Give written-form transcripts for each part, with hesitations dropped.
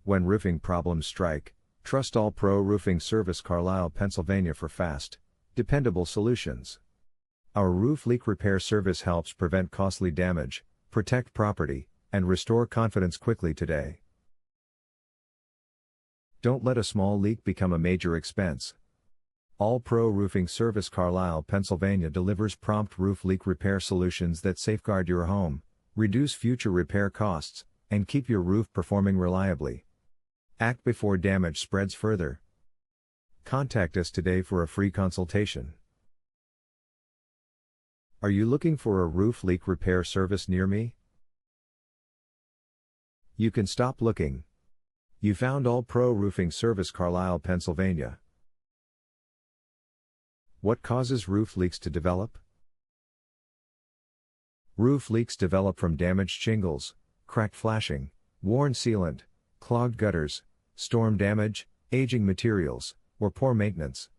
When roofing problems strike, trust All Pro Roofing Service, Carlisle, Pennsylvania for fast, dependable solutions. Our roof leak repair service helps prevent costly damage, protect property, and restore confidence quickly today. Don't let a small leak become a major expense. All Pro Roofing Service, Carlisle, Pennsylvania delivers prompt roof leak repair solutions that safeguard your home, reduce future repair costs, and keep your roof performing reliably. Act before damage spreads further. Contact us today for a free consultation. Are you looking for a roof leak repair service near me? You can stop looking. You found All Pro Roofing Service, Carlisle, Pennsylvania. What causes roof leaks to develop? Roof leaks develop from damaged shingles, cracked flashing, worn sealant, clogged gutters, storm damage, aging materials, or poor maintenance.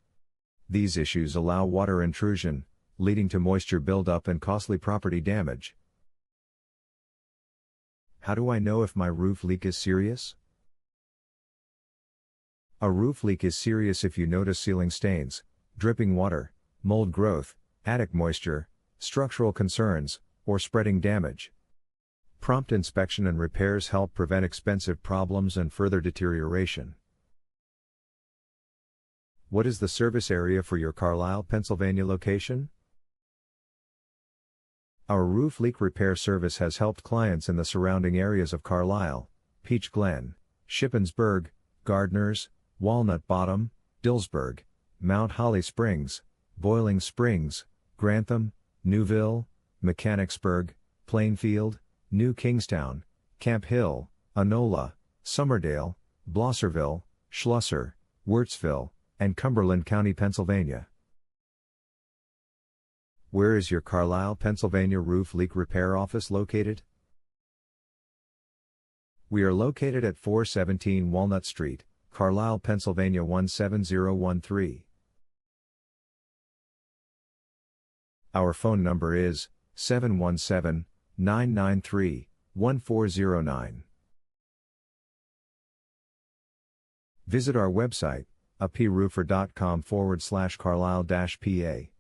These issues allow water intrusion, leading to moisture buildup and costly property damage. How do I know if my roof leak is serious? A roof leak is serious if you notice ceiling stains, dripping water, mold growth, attic moisture, structural concerns, or spreading damage. Prompt inspection and repairs help prevent expensive problems and further deterioration. What is the service area for your Carlisle, Pennsylvania location? Our roof leak repair service has helped clients in the surrounding areas of Carlisle, Peach Glen, Shippensburg, Gardners, Walnut Bottom, Dillsburg, Mount Holly Springs, Boiling Springs, Grantham, Newville, Mechanicsburg, Plainfield, New Kingstown, Camp Hill, Anola, Summerdale, Blosserville, Schlusser, Wirtsville, and Cumberland County, Pennsylvania. Where is your Carlisle, Pennsylvania roof leak repair office located? We are located at 417 Walnut Street, Carlisle, Pennsylvania 17013. Our phone number is 717-993-1409. Visit our website, aproofer.com/Carlisle-PA.